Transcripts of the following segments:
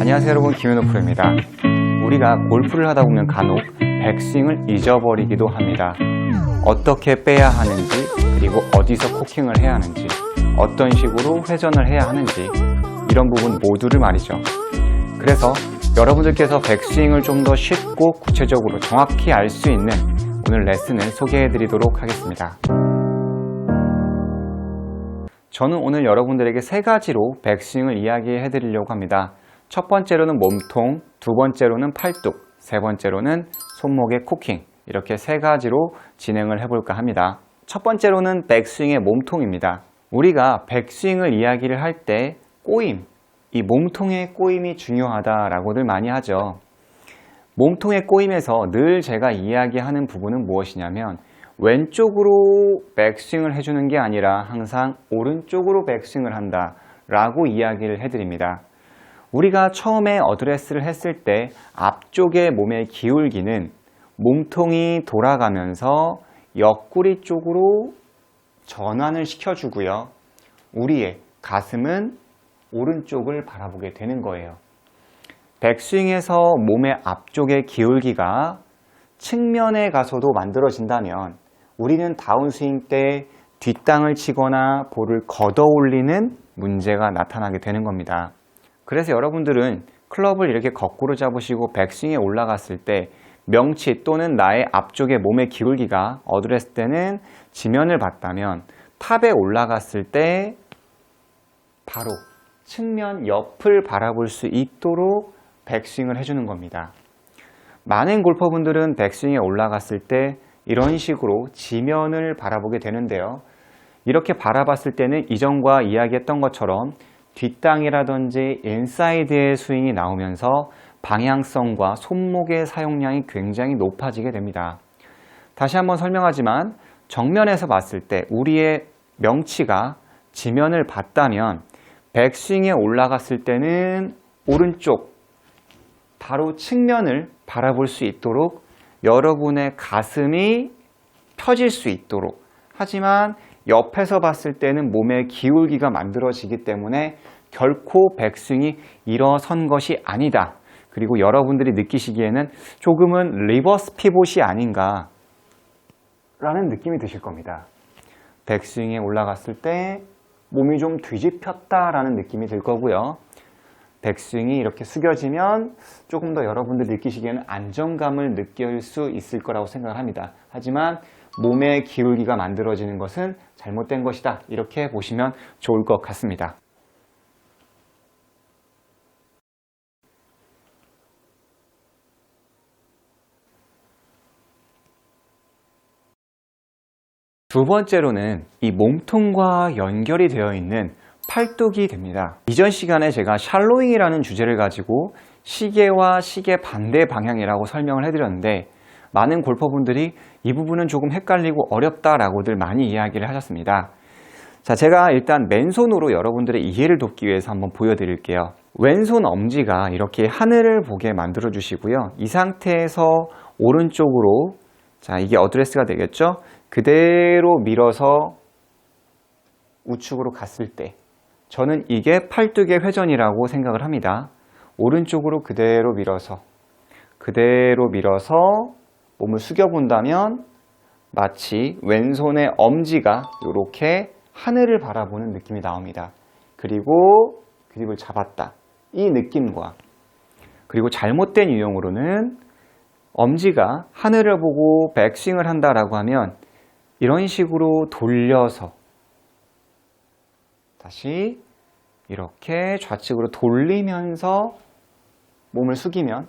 안녕하세요 여러분, 김현우 프로입니다. 우리가 골프를 하다 보면 간혹 백스윙을 잊어버리기도 합니다. 어떻게 빼야 하는지, 그리고 어디서 코킹을 해야 하는지, 어떤 식으로 회전을 해야 하는지, 이런 부분 모두를 말이죠. 그래서 여러분들께서 백스윙을 좀 더 쉽고 구체적으로 정확히 알 수 있는 오늘 레슨을 소개해 드리도록 하겠습니다. 저는 오늘 여러분들에게 세 가지로 백스윙을 이야기해 드리려고 합니다. 첫 번째로는 몸통, 두 번째로는 팔뚝, 세 번째로는 손목의 코킹, 이렇게 세 가지로 진행을 해볼까 합니다. 첫 번째로는 백스윙의 몸통입니다. 우리가 백스윙을 이야기를 할 때 꼬임, 이 몸통의 꼬임이 중요하다라고들 많이 하죠. 몸통의 꼬임에서 늘 제가 이야기하는 부분은 무엇이냐면 왼쪽으로 백스윙을 해주는 게 아니라 항상 오른쪽으로 백스윙을 한다 라고 이야기를 해드립니다. 우리가 처음에 어드레스를 했을 때 앞쪽의 몸의 기울기는 몸통이 돌아가면서 옆구리 쪽으로 전환을 시켜주고요. 우리의 가슴은 오른쪽을 바라보게 되는 거예요. 백스윙에서 몸의 앞쪽의 기울기가 측면에 가서도 만들어진다면 우리는 다운스윙 때 뒷땅을 치거나 볼을 걷어 올리는 문제가 나타나게 되는 겁니다. 그래서 여러분들은 클럽을 이렇게 거꾸로 잡으시고 백스윙에 올라갔을 때 명치 또는 나의 앞쪽의 몸의 기울기가 어드레스 때는 지면을 봤다면 탑에 올라갔을 때 바로 측면 옆을 바라볼 수 있도록 백스윙을 해주는 겁니다. 많은 골퍼분들은 백스윙에 올라갔을 때 이런 식으로 지면을 바라보게 되는데요. 이렇게 바라봤을 때는 이전과 이야기했던 것처럼 뒷땅이라든지 인사이드의 스윙이 나오면서 방향성과 손목의 사용량이 굉장히 높아지게 됩니다. 다시 한번 설명하지만 정면에서 봤을 때 우리의 명치가 지면을 봤다면 백스윙에 올라갔을 때는 오른쪽 바로 측면을 바라볼 수 있도록 여러분의 가슴이 펴질 수 있도록, 하지만 옆에서 봤을 때는 몸의 기울기가 만들어지기 때문에 결코 백스윙이 일어선 것이 아니다. 그리고 여러분들이 느끼시기에는 조금은 리버스 피봇이 아닌가 라는 느낌이 드실 겁니다. 백스윙에 올라갔을 때 몸이 좀 뒤집혔다라는 느낌이 들 거고요. 백스윙이 이렇게 숙여지면 조금 더 여러분들 느끼시기에는 안정감을 느낄 수 있을 거라고 생각을 합니다. 하지만 몸의 기울기가 만들어지는 것은 잘못된 것이다. 이렇게 보시면 좋을 것 같습니다. 두 번째로는 이 몸통과 연결이 되어 있는 팔뚝이 됩니다. 이전 시간에 제가 샬로잉이라는 주제를 가지고 시계와 시계 반대 방향이라고 설명을 해드렸는데 많은 골퍼분들이 이 부분은 조금 헷갈리고 어렵다라고들 많이 이야기를 하셨습니다. 자, 제가 일단 맨손으로 여러분들의 이해를 돕기 위해서 한번 보여드릴게요. 왼손 엄지가 이렇게 하늘을 보게 만들어 주시고요. 이 상태에서 오른쪽으로, 자, 이게 어드레스가 되겠죠? 그대로 밀어서 우측으로 갔을 때 저는 이게 팔뚝의 회전이라고 생각을 합니다. 오른쪽으로 그대로 밀어서 몸을 숙여본다면 마치 왼손의 엄지가 이렇게 하늘을 바라보는 느낌이 나옵니다. 그리고 그립을 잡았다. 이 느낌과, 그리고 잘못된 유형으로는 엄지가 하늘을 보고 백스윙을 한다라고 하면 이런 식으로 돌려서 다시 이렇게 좌측으로 돌리면서 몸을 숙이면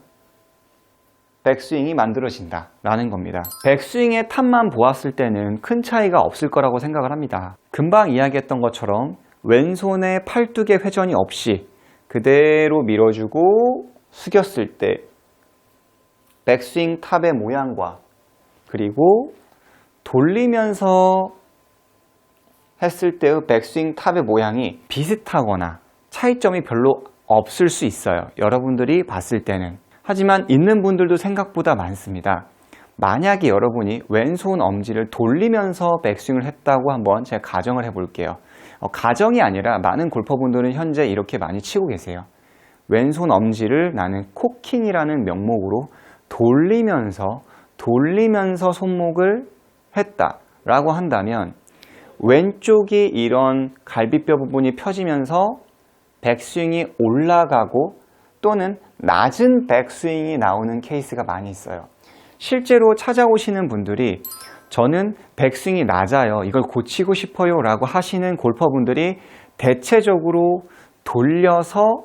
백스윙이 만들어진다 라는 겁니다. 백스윙의 탑만 보았을 때는 큰 차이가 없을 거라고 생각을 합니다. 금방 이야기했던 것처럼 왼손의 팔뚝의 회전이 없이 그대로 밀어주고 숙였을 때 백스윙 탑의 모양과 그리고 돌리면서 했을 때의 백스윙 탑의 모양이 비슷하거나 차이점이 별로 없을 수 있어요. 여러분들이 봤을 때는. 하지만 있는 분들도 생각보다 많습니다. 만약에 여러분이 왼손 엄지를 돌리면서 백스윙을 했다고 한번 제가 가정을 해볼게요. 가정이 아니라 많은 골퍼분들은 현재 이렇게 많이 치고 계세요. 왼손 엄지를 나는 코킹이라는 명목으로 돌리면서 손목을 했다라고 한다면 왼쪽이 이런 갈비뼈 부분이 펴지면서 백스윙이 올라가고 또는 낮은 백스윙이 나오는 케이스가 많이 있어요. 실제로 찾아오시는 분들이 저는 백스윙이 낮아요, 이걸 고치고 싶어요 라고 하시는 골퍼분들이 대체적으로 돌려서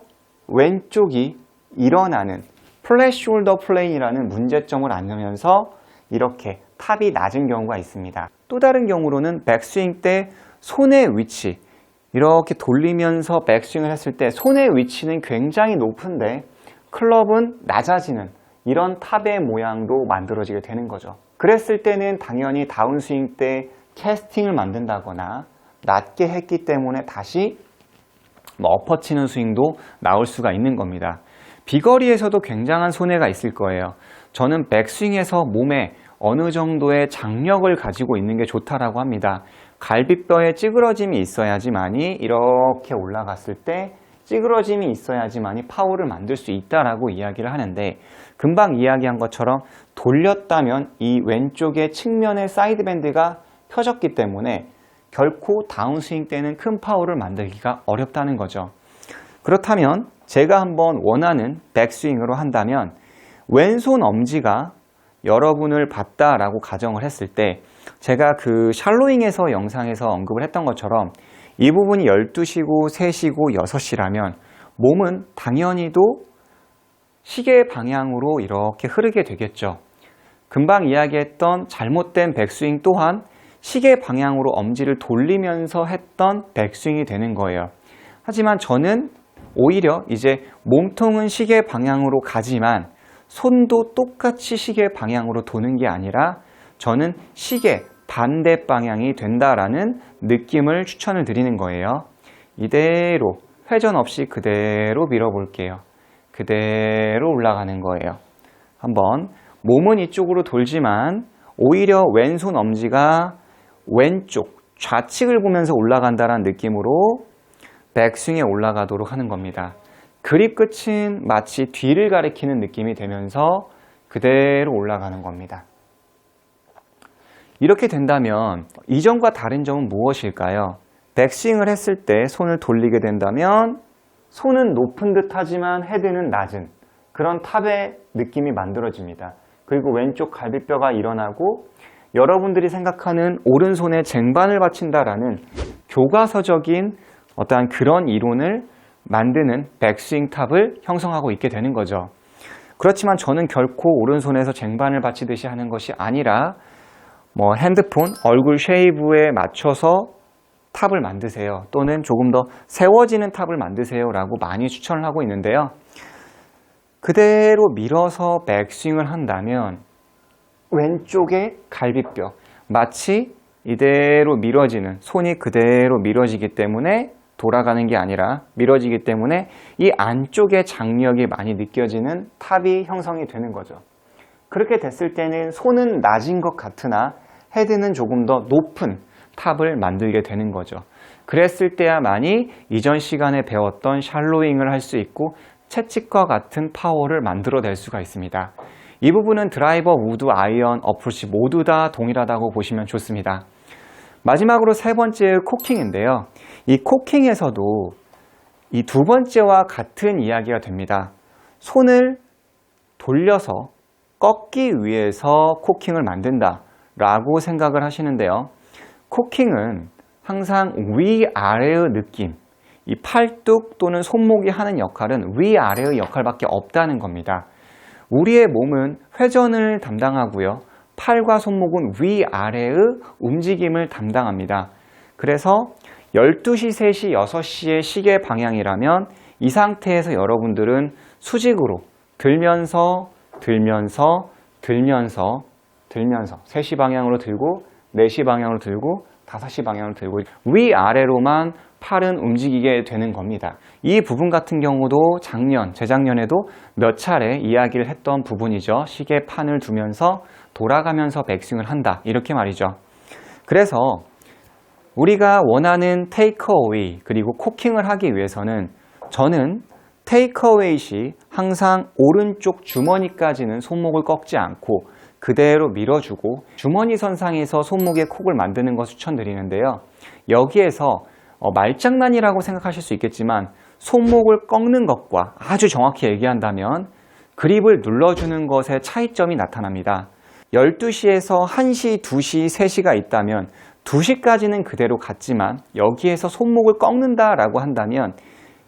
왼쪽이 일어나는 플랫 숄더 플레이라는 문제점을 안으면서 이렇게 탑이 낮은 경우가 있습니다. 또 다른 경우로는 백스윙 때 손의 위치, 이렇게 돌리면서 백스윙을 했을 때 손의 위치는 굉장히 높은데 클럽은 낮아지는 이런 탑의 모양도 만들어지게 되는 거죠. 그랬을 때는 당연히 다운스윙 때 캐스팅을 만든다거나 낮게 했기 때문에 다시 엎어치는 스윙도 나올 수가 있는 겁니다. 비거리에서도 굉장한 손해가 있을 거예요. 저는 백스윙에서 몸에 어느 정도의 장력을 가지고 있는 게 좋다라고 합니다. 갈비뼈에 찌그러짐이 있어야지만이 이렇게 올라갔을 때 찌그러짐이 있어야지만이 파워를 만들 수 있다라고 이야기를 하는데, 금방 이야기한 것처럼 돌렸다면 이 왼쪽의 측면의 사이드밴드가 펴졌기 때문에 결코 다운스윙 때는 큰 파워를 만들기가 어렵다는 거죠. 그렇다면 제가 한번 원하는 백스윙으로 한다면 왼손 엄지가 여러분을 봤다라고 가정을 했을 때 제가 그 샬로잉에서 영상에서 언급을 했던 것처럼 이 부분이 12시고 3시고 6시라면 몸은 당연히도 시계 방향으로 이렇게 흐르게 되겠죠. 금방 이야기했던 잘못된 백스윙 또한 시계 방향으로 엄지를 돌리면서 했던 백스윙이 되는 거예요. 하지만 저는 오히려 이제 몸통은 시계 방향으로 가지만 손도 똑같이 시계 방향으로 도는 게 아니라 저는 시계 반대 방향이 된다라는 느낌을 추천을 드리는 거예요. 이대로 회전 없이 그대로 밀어볼게요. 그대로 올라가는 거예요. 한번 몸은 이쪽으로 돌지만 오히려 왼손 엄지가 왼쪽 좌측을 보면서 올라간다는 느낌으로 백스윙에 올라가도록 하는 겁니다. 그립 끝은 마치 뒤를 가리키는 느낌이 되면서 그대로 올라가는 겁니다. 이렇게 된다면 이전과 다른 점은 무엇일까요? 백스윙을 했을 때 손을 돌리게 된다면 손은 높은 듯 하지만 헤드는 낮은 그런 탑의 느낌이 만들어집니다. 그리고 왼쪽 갈비뼈가 일어나고 여러분들이 생각하는 오른손에 쟁반을 받친다라는 교과서적인 어떠한 그런 이론을 만드는 백스윙 탑을 형성하고 있게 되는 거죠. 그렇지만 저는 결코 오른손에서 쟁반을 받치듯이 하는 것이 아니라 핸드폰 얼굴 쉐이브에 맞춰서 탑을 만드세요. 또는 조금 더 세워지는 탑을 만드세요 라고 많이 추천을 하고 있는데요. 그대로 밀어서 백스윙을 한다면 왼쪽의 갈비뼈 마치 이대로 밀어지는 손이 그대로 밀어지기 때문에 돌아가는 게 아니라 밀어지기 때문에 이 안쪽의 장력이 많이 느껴지는 탑이 형성이 되는 거죠. 그렇게 됐을 때는 손은 낮은 것 같으나 헤드는 조금 더 높은 탑을 만들게 되는 거죠. 그랬을 때야만이 이전 시간에 배웠던 샬로잉을 할 수 있고 채찍과 같은 파워를 만들어낼 수가 있습니다. 이 부분은 드라이버, 우드, 아이언, 어프로치 모두 다 동일하다고 보시면 좋습니다. 마지막으로 세 번째 코킹인데요. 이 코킹에서도 이 두 번째와 같은 이야기가 됩니다. 손을 돌려서 꺾기 위해서 코킹을 만든다 라고 생각을 하시는데요. 코킹은 항상 위아래의 느낌, 이 팔뚝 또는 손목이 하는 역할은 위아래의 역할밖에 없다는 겁니다. 우리의 몸은 회전을 담당하고요. 팔과 손목은 위아래의 움직임을 담당합니다. 그래서 12시, 3시, 6시의 시계 방향이라면 이 상태에서 여러분들은 수직으로 들면서 3시 방향으로 들고 4시 방향으로 들고 5시 방향으로 들고 위아래로만 팔은 움직이게 되는 겁니다. 이 부분 같은 경우도 재작년에도 몇 차례 이야기를 했던 부분이죠. 시계판을 두면서 돌아가면서 백스윙을 한다 이렇게 말이죠. 그래서 우리가 원하는 테이크어웨이 그리고 코킹을 하기 위해서는 저는 테이크어웨이 시 항상 오른쪽 주머니까지는 손목을 꺾지 않고 그대로 밀어주고 주머니 선상에서 손목에 콕을 만드는 것을 추천드리는데요. 여기에서 말장난이라고 생각하실 수 있겠지만 손목을 꺾는 것과 아주 정확히 얘기한다면 그립을 눌러주는 것의 차이점이 나타납니다. 12시에서 1시, 2시, 3시가 있다면 2시까지는 그대로 갔지만 여기에서 손목을 꺾는다라고 한다면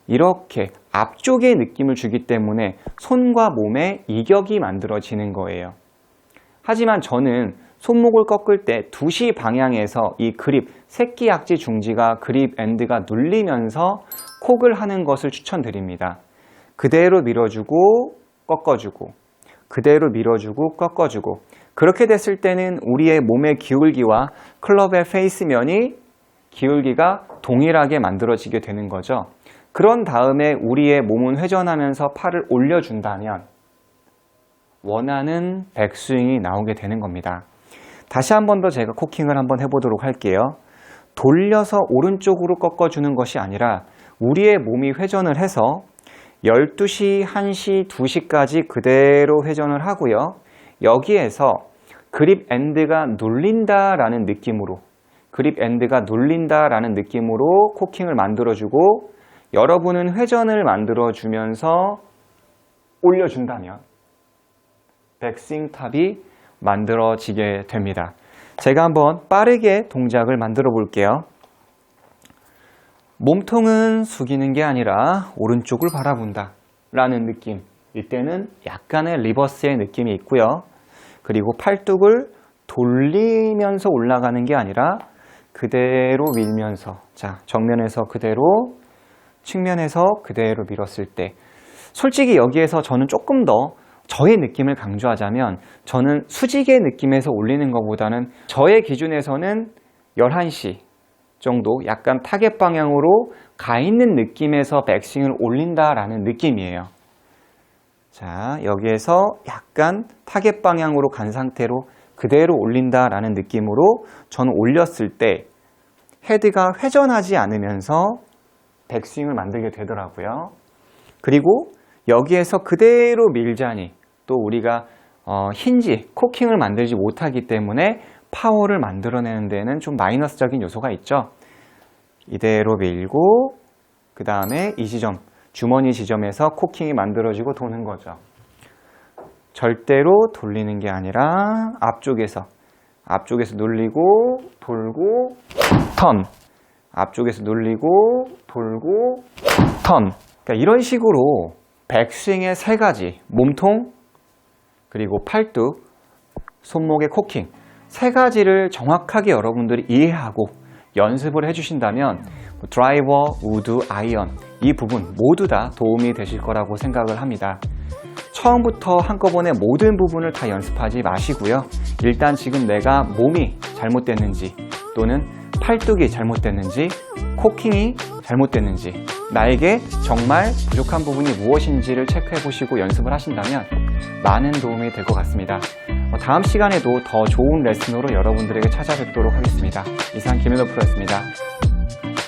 이렇게 앞쪽의 느낌을 주기 때문에 손과 몸에 이격이 만들어지는 거예요. 하지만 저는 손목을 꺾을 때 2시 방향에서 이 그립, 새끼 약지 중지가 그립 엔드가 눌리면서 콕을 하는 것을 추천드립니다. 그대로 밀어주고 꺾어주고 그대로 밀어주고 꺾어주고 그렇게 됐을 때는 우리의 몸의 기울기와 클럽의 페이스면이 기울기가 동일하게 만들어지게 되는 거죠. 그런 다음에 우리의 몸은 회전하면서 팔을 올려준다면 원하는 백스윙이 나오게 되는 겁니다. 다시 한 번 더 제가 코킹을 한번 해보도록 할게요. 돌려서 오른쪽으로 꺾어주는 것이 아니라 우리의 몸이 회전을 해서 12시, 1시, 2시까지 그대로 회전을 하고요. 여기에서 그립 엔드가 눌린다라는 느낌으로 코킹을 만들어주고 여러분은 회전을 만들어주면서 올려준다면 백스윙 탑이 만들어지게 됩니다. 제가 한번 빠르게 동작을 만들어 볼게요. 몸통은 숙이는 게 아니라 오른쪽을 바라본다 라는 느낌. 이때는 약간의 리버스의 느낌이 있고요. 그리고 팔뚝을 돌리면서 올라가는 게 아니라 그대로 밀면서, 자, 정면에서 그대로, 측면에서 그대로 밀었을 때 솔직히 여기에서 저는 조금 더 저의 느낌을 강조하자면 저는 수직의 느낌에서 올리는 것보다는 저의 기준에서는 11시 정도 약간 타겟 방향으로 가 있는 느낌에서 백스윙을 올린다라는 느낌이에요. 자, 여기에서 약간 타겟 방향으로 간 상태로 그대로 올린다라는 느낌으로 저는 올렸을 때 헤드가 회전하지 않으면서 백스윙을 만들게 되더라고요. 그리고 여기에서 그대로 밀자니 또 우리가 힌지, 코킹을 만들지 못하기 때문에 파워를 만들어내는 데는 좀 마이너스적인 요소가 있죠. 이대로 밀고 그 다음에 이 지점, 주머니 지점에서 코킹이 만들어지고 도는 거죠. 절대로 돌리는 게 아니라 앞쪽에서 눌리고 돌고 턴, 앞쪽에서 눌리고 돌고 턴. 그러니까 이런 식으로 백스윙의 세 가지, 몸통, 그리고 팔뚝, 손목의 코킹 세 가지를 정확하게 여러분들이 이해하고 연습을 해주신다면 드라이버, 우드, 아이언 이 부분 모두 다 도움이 되실 거라고 생각을 합니다. 처음부터 한꺼번에 모든 부분을 다 연습하지 마시고요. 일단 지금 내가 몸이 잘못됐는지 또는 팔뚝이 잘못됐는지 코킹이 잘못됐는지 나에게 정말 부족한 부분이 무엇인지를 체크해 보시고 연습을 하신다면 많은 도움이 될 것 같습니다. 다음 시간에도 더 좋은 레슨으로 여러분들에게 찾아뵙도록 하겠습니다. 이상 김현호 프로였습니다.